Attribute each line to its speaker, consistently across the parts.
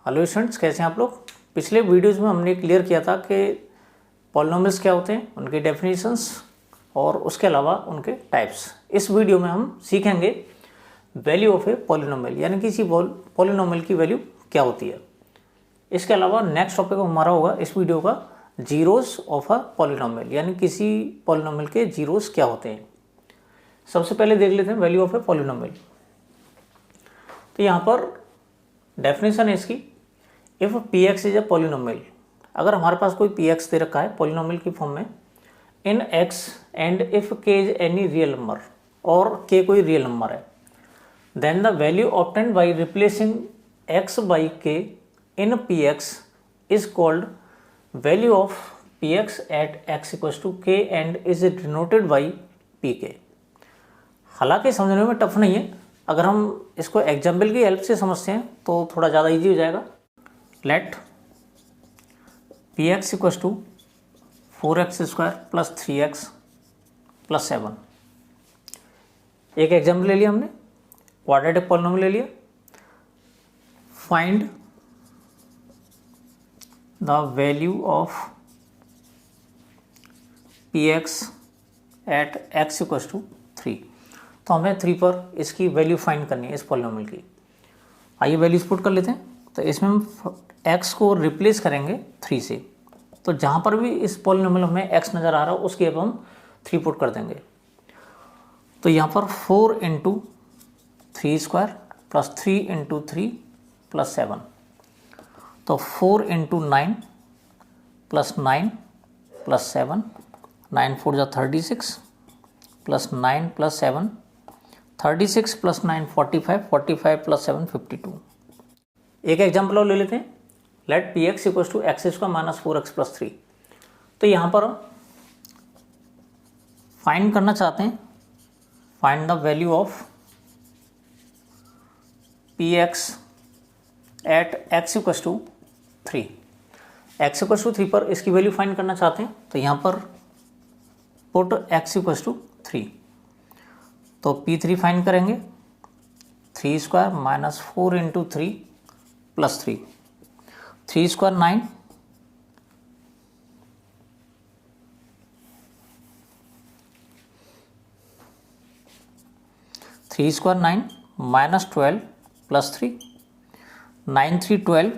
Speaker 1: Hello students, कैसे हैं आप लोग। पिछले वीडियोज़ में हमने क्लियर किया था कि पॉलिनोमियल्स क्या होते हैं, उनके डेफिनेशंस और उसके अलावा उनके टाइप्स। इस वीडियो में हम सीखेंगे वैल्यू ऑफ ए पॉलिनोमियल, यानी किसी पॉलिनोमियल की वैल्यू क्या होती है। इसके अलावा नेक्स्ट टॉपिक हमारा होगा इस वीडियो का जीरोस ऑफ अ पॉलिनोमियल, यानी किसी पॉलिनोमियल के जीरोस क्या होते हैं। सबसे पहले देख लेते हैं वैल्यू ऑफ ए पॉलिनोमियल। तो यहाँ पर डेफिनेशन है इसकी, if P x is a polynomial. अगर हमारे पास कोई पी एक्स दे रखा है पॉलिनोमियल की फॉर्म में, in x and if k is any real number, और के कोई रियल नंबर है, then the value obtained by replacing x by k in p x is called value of P x at x equals to k and is denoted by p k. हालांकि समझने में tough नहीं है, अगर हम इसको example की help से समझते हैं तो थोड़ा ज़्यादा इजी हो जाएगा। Let P X equals to 4x square plus 3x plus 7। एक एग्जाम्पल ले लिया हमने, क्वाड्रेटिक पॉलिनोमियल ले लिया। Find the value of P x at x equals to 3। तो हमें 3 पर इसकी वैल्यू फाइंड करनी है इस पॉलिनोमियल की। आइए वैल्यूज पुट कर लेते हैं। तो इसमें हम x को रिप्लेस करेंगे 3 से, तो जहाँ पर भी इस पॉलिनोमियल में x नज़र आ रहा है उसकी अब हम 3 पुट कर देंगे। तो यहाँ पर 4 into 3 square plus 3 into 3 plus 7, तो 4 इंटू 9 प्लस 9 प्लस 7, 9 4 जा 36 प्लस 9 प्लस 7 36 प्लस 9 45, 45 प्लस 7 52। एक एग्जाम्पल और ले लेते हैं। Let P X equals to X square minus 4x plus 3। तो यहाँ पर फाइंड करना चाहते हैं, find the value of P x at x equals to 3। X equals to 3 पर इसकी वैल्यू फाइंड करना चाहते हैं, तो यहाँ पर पुट एक्स इक्वल्स टू 3। तो P3 फाइंड करेंगे, 3 square minus 4 into 3 plus 3, 3 square 9, 3 square 9 minus 12 plus 3, 9 3 12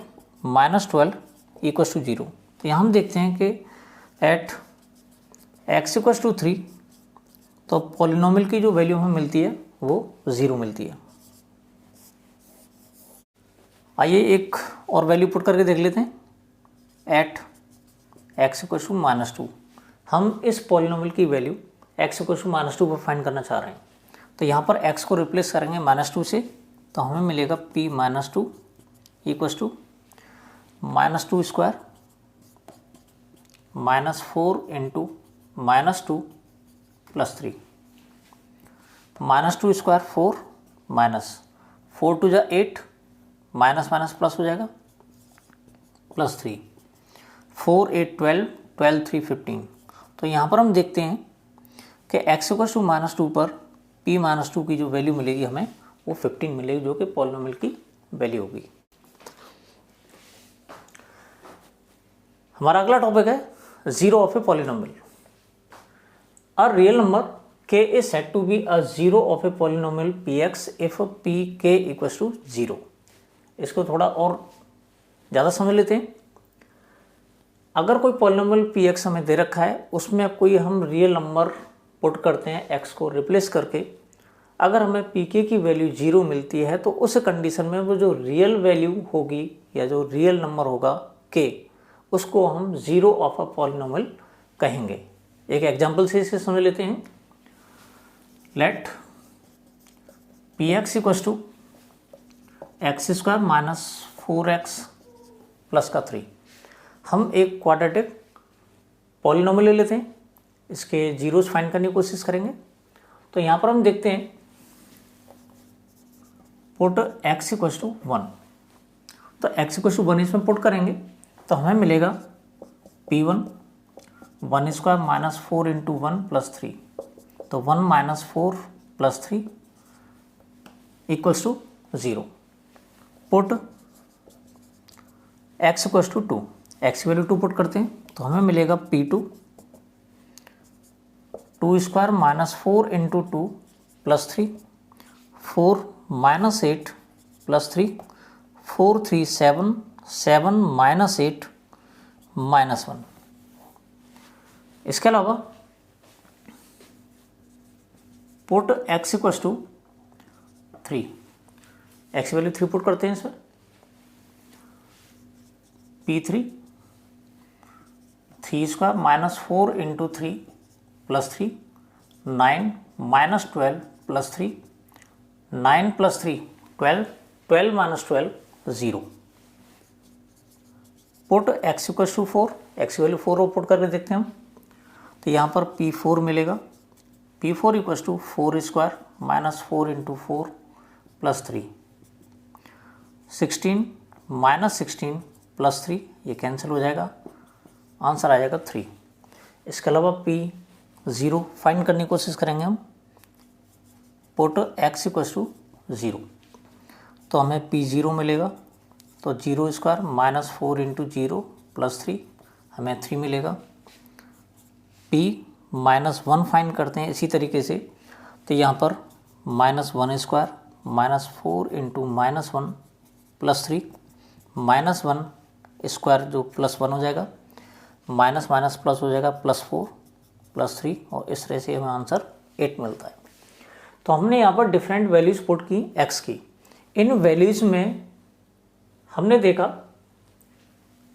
Speaker 1: minus 12 equals to 0। तो यहाँ हम देखते हैं कि एट एक्स इक्वल्स टू 3 तो पॉलिनोमियल की जो वैल्यू हमें मिलती है वो 0 मिलती है। आइए एक और वैल्यू पुट करके देख लेते हैं। At x equals to minus 2, हम इस पॉलिनोमियल की value X equals to minus 2 पर फाइंड करना चाह रहे हैं। तो यहाँ पर x को रिप्लेस करेंगे माइनस 2 से, तो हमें मिलेगा p minus 2 equals to minus 2 square minus 4 into minus 2 plus 3, minus 2 square 4 minus 4 2 जा 8, माइनस माइनस प्लस हो जाएगा, प्लस 3, 4 8 12, 12 3 15। तो यहाँ पर हम देखते हैं कि x इक्वल्स टू माइनस 2 पर p माइनस 2 की जो वैल्यू मिलेगी हमें वो 15 मिलेगी, जो कि पॉलिनोमियल की वैल्यू होगी। हमारा अगला टॉपिक है zero of a polynomial. A real number k is said to be a zero of a polynomial px if pk equals to 0। इसको थोड़ा और ज़्यादा समझ लेते हैं। अगर कोई पॉलिनोमियल px हमें दे रखा है, उसमें कोई हम रियल नंबर पुट करते हैं x को रिप्लेस करके, अगर हमें pk की वैल्यू 0 मिलती है तो उस कंडीशन में वो जो रियल वैल्यू होगी या जो रियल नंबर होगा k, उसको हम जीरो ऑफ अ पॉलिनोमियल कहेंगे। एक एग्जाम्पल से इसे समझ लेते हैं। Let P X equals to X square minus 4x plus का 3। हम एक क्वाड्रेटिक पॉलिनोमियल ले लेते हैं, इसके जीरोस फाइंड करने की कोशिश करेंगे। तो यहाँ पर हम देखते हैं पुट x इक्वल्स टू 1। तो x इक्वल्स टू 1 इसमें पुट करेंगे तो हमें मिलेगा P1 1 square minus 4 into 1 plus 3, तो 1 minus 4 plus 3 equals to 0। Put X equal to 2, X की वैल्यू 2 पुट करते हैं तो हमें मिलेगा P2 2 square minus 4 into 2 plus 3, 4 minus 8 plus 3, 4 3 7, 7 minus 8 minus 1। इसके अलावा put X equal to 3, X की वैल्यू 3 पुट करते हैं इसमें, P3 3 square minus 4 into 3 plus 3, 9 minus 12 plus 3, 9 plus 3 12, 12 minus 12 0। Put X equal to 4, X की वैल्यू 4 पुट करके देखते हैं हम, तो यहाँ पर P4 मिलेगा, P4 equal to 4 square minus 4 into 4 plus 3, 16 minus 16 plus 3, ये कैंसिल हो जाएगा, आंसर आ जाएगा 3। इसके अलावा P0 फाइंड करने की कोशिश करेंगे हम, पुट एक्स इक्वल टू 0, तो हमें P0 मिलेगा, तो 0 स्क्वायर माइनस 4 इंटू 0 प्लस 3, हमें 3 मिलेगा। P माइनस 1 फाइंड करते हैं इसी तरीके से, तो यहाँ पर minus 1 square minus 4 into minus 1 plus 3, minus 1 square जो प्लस 1 हो जाएगा, माइनस माइनस प्लस हो जाएगा प्लस 4 प्लस 3, और इस तरह से हमें आंसर 8 मिलता है। तो हमने यहाँ पर डिफरेंट वैल्यूज़ पुट की एक्स की। इन वैल्यूज़ में हमने देखा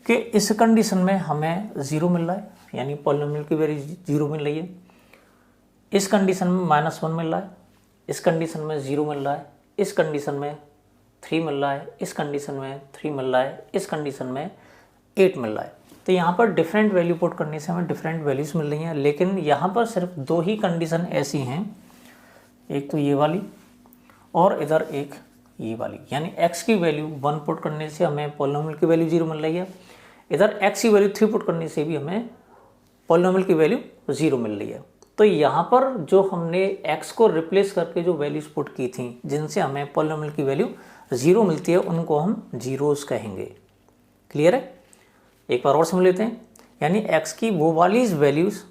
Speaker 1: कि इस कंडीशन में हमें 0 मिल रहा है, यानी पॉलिनोमियल की वैल्यू 0 मिल रही है। इस कंडीशन में -1 मिल रहा है, इस कंडीशन में 0 मिल रहा है, इस कंडीशन में 3 मिल रहा है, इस कंडीशन में 3 मिल रहा है, इस कंडीशन में 8 मिल रहा है। तो यहाँ पर डिफरेंट वैल्यू पुट करने से हमें डिफरेंट वैल्यूज़ मिल रही हैं, लेकिन यहाँ पर सिर्फ 2 ही कंडीशन ऐसी हैं, एक तो ये वाली और इधर एक ये वाली, यानी x की वैल्यू 1 पुट करने से हमें पॉलिनोमियल की वैल्यू 0 मिल रही है, इधर x की वैल्यू 3 पुट करने से भी हमें पॉलिनोमियल की वैल्यू 0 मिल रही है। तो यहाँ पर जो हमने x को रिप्लेस करके जो वैल्यूज पुट की थी जिनसे हमें पॉलिनोमियल की वैल्यू 0 मिलती है, उनको हम जीरोस कहेंगे। क्लियर है? एक बार और समझ लेते हैं, यानी x की वो वाली वैल्यूज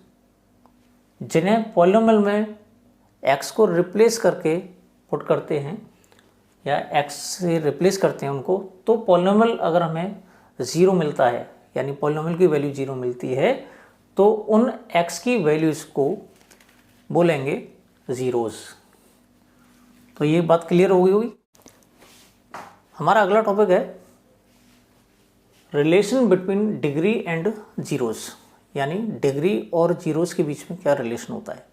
Speaker 1: जिन्हें पॉलिनोमियल में x को रिप्लेस करके पुट करते हैं या x से रिप्लेस करते हैं उनको, तो पॉलिनोमियल अगर हमें 0 मिलता है, यानी पॉलिनोमियल की वैल्यू 0 मिलती है, तो उन x की वैल्यूज को बोलेंगे जीरोस। तो ये बात क्लियर हो गई होगी। हमारा अगला टॉपिक है relation between degree and zeros, यानी डिग्री और जीरोस के बीच में क्या रिलेशन होता है।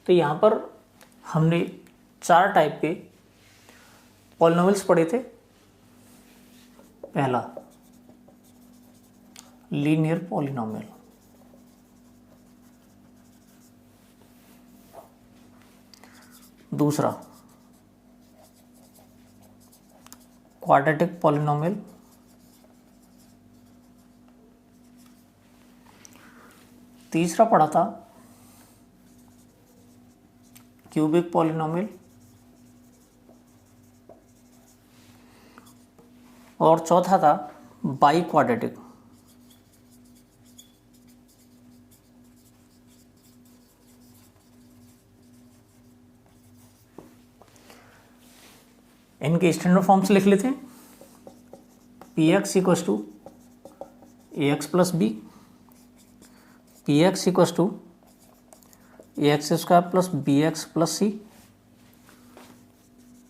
Speaker 1: तो यहाँ पर हमने 4 टाइप के पॉलिनोमियल्स पढ़े थे। पहला लीनियर पॉलिनोमियल, दूसरा क्वाड्रेटिक पॉलिनोमियल, तीसरा पढ़ा था क्यूबिक पॉलिनोमियल, और चौथा था बाई क्वाड्रेटिक। इनके स्टैंडर्ड फॉर्म्स लिख लेते हैं। P x equals to A X plus B, P x equals to A X square plus B X plus C,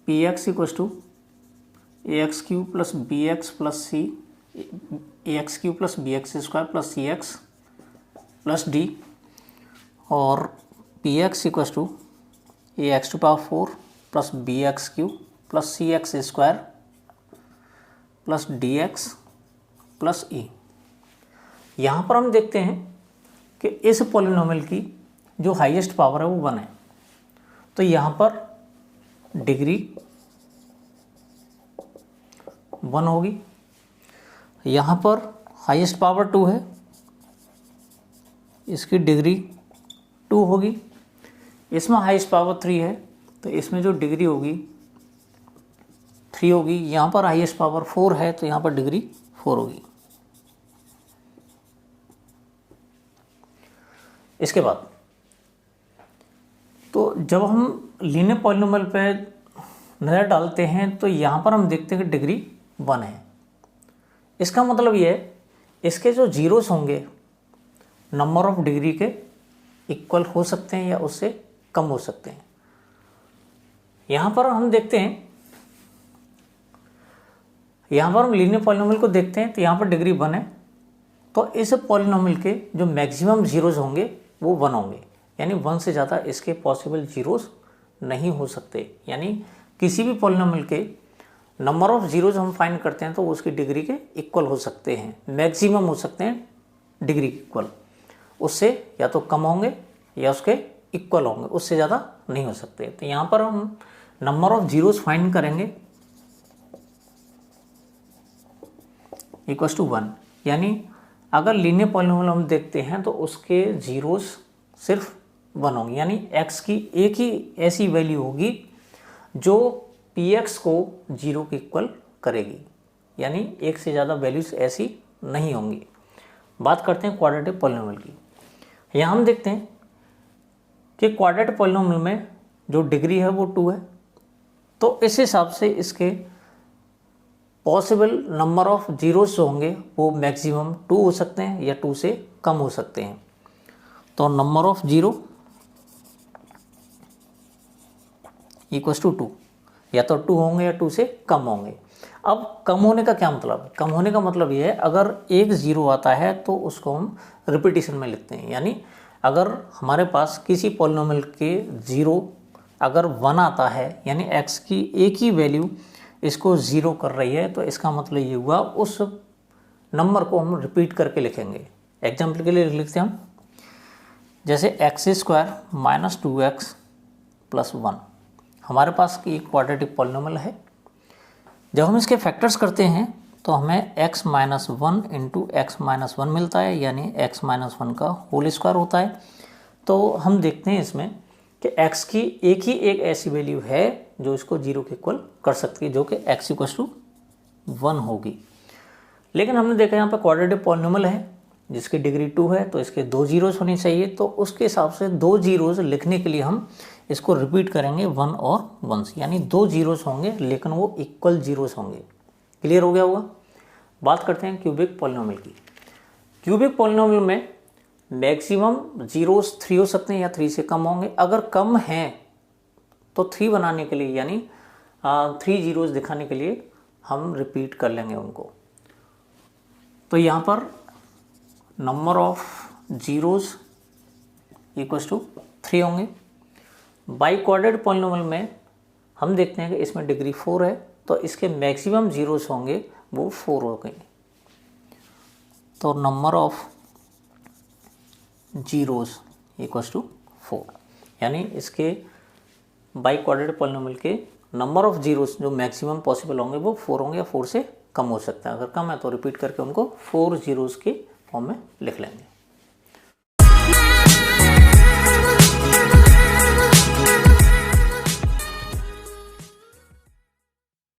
Speaker 1: P x equals to A X cube plus B X plus C, A X cube plus B X square plus C X plus D, और P x equals to A x to power 4 plus B x cube plus C x square plus d x plus e. यहाँ पर हम देखते हैं कि इस polynomial की जो हाईएस्ट पावर है वो 1 है, तो यहाँ पर डिग्री 1 होगी, यहाँ पर हाईएस्ट पावर 2 है, इसकी डिग्री 2 होगी, इसमें हाईएस्ट पावर 3 है, तो इसमें जो डिग्री होगी 3 होगी, यहाँ पर हाईएस्ट पावर 4 है, तो यहाँ पर डिग्री 4 होगी। इसके बाद तो जब हम लीनियर पॉलिनोमियल पे नज़र डालते हैं तो यहाँ पर हम देखते हैं कि डिग्री 1 है। इसका मतलब ये है इसके जो जीरोस होंगे नंबर ऑफ डिग्री के इक्वल हो सकते हैं या उससे कम हो सकते हैं। यहाँ पर हम देखते हैं, यहाँ पर हम लीनियर पॉलिनोमियल को देखते हैं तो यहाँ पर डिग्री 1 है, तो इस पॉलिनोमियल के जो मैक्सिमम जीरोस होंगे वो 1 होंगे, यानी 1 से ज़्यादा इसके पॉसिबल जीरोस नहीं हो सकते। यानी किसी भी पॉलिनोमियल के नंबर ऑफ जीरोस हम फाइंड करते हैं तो वो उसकी डिग्री के इक्वल हो सकते हैं, मैक्सिमम हो सकते हैं डिग्री के इक्वल, उससे या तो कम होंगे या उसके इक्वल होंगे, उससे ज़्यादा नहीं हो सकते। तो यहाँ पर हम नंबर ऑफ जीरोस फाइंड करेंगे इक्वल्स टू 1, यानी अगर लीनियर पॉलिनोमियल हम देखते हैं तो उसके जीरोस सिर्फ 1 होंगे, यानी x की एक ही ऐसी वैल्यू होगी जो px को 0 के इक्वल करेगी, यानी एक से ज़्यादा वैल्यूज ऐसी नहीं होंगी। बात करते हैं क्वाड्रेटिक पॉलिनोमियल की। यहाँ हम देखते हैं कि क्वाड्रेटिक पॉलिनोमियल में जो डिग्री है वो 2 है, तो इस हिसाब से इसके पॉसिबल नंबर ऑफ जीरोस जो होंगे वो मैक्सिमम 2 हो सकते हैं या 2 से कम हो सकते हैं। तो number of zero equals to 2, या तो 2 होंगे या 2 से कम होंगे। अब कम होने का क्या मतलब है? कम होने का मतलब ये है अगर एक ज़ीरो आता है तो उसको हम रिपीटिशन में लिखते हैं, यानी अगर हमारे पास किसी पॉलिनोमियल के ज़ीरो अगर 1 आता है यानी x की एक ही वैल्यू इसको 0 कर रही है, तो इसका मतलब ये हुआ उस नंबर को हम रिपीट करके लिखेंगे। एग्जाम्पल के लिए लिखते हैं हम, जैसे x² - 2x + 1 हमारे पास एक क्वाड्रेटिक पॉलिनोमियल है। जब हम इसके फैक्टर्स करते हैं तो हमें x - 1 इंटू x - 1 मिलता है, यानी x - 1 का होल स्क्वायर होता है। तो हम देखते हैं इसमें कि x की एक ही एक ऐसी वैल्यू है जो इसको 0 के इक्वल कर सकती है, जो कि x = 1 होगी। लेकिन हमने देखा यहाँ पर क्वाड्रेटिक पॉलिनोमियल है जिसकी डिग्री 2 है, तो इसके 2 जीरोस होनी चाहिए। तो उसके हिसाब से 2 जीरोस लिखने के लिए हम इसको रिपीट करेंगे 1 और 1, यानी 2 जीरोस होंगे लेकिन वो इक्वल जीरोस होंगे। क्लियर हो गया होगा। बात करते हैं क्यूबिक पॉलिनोमियल की। क्यूबिक पॉलिनोमियल में मैक्सिमम जीरोस 3 हो सकते हैं या 3 से कम होंगे। अगर कम हैं तो 3 बनाने के लिए यानी 3 जीरोस दिखाने के लिए हम रिपीट कर लेंगे उनको। तो यहाँ पर number of zeros equals to 3 होंगे। बाई क्वाड्रेटिक पॉलिनोमियल में हम देखते हैं कि इसमें डिग्री 4 है, तो इसके मैक्सिमम जीरोस होंगे वो 4 हो गए। तो number of zeros equals to 4, यानी इसके बाई क्वाड्रेटिक पॉलिनोमियल के नंबर ऑफ जीरोस जो मैक्सिमम पॉसिबल होंगे वो 4 होंगे या 4 से कम हो सकता है। अगर कम है तो रिपीट करके उनको 4 जीरोस के फॉर्म में लिख लेंगे।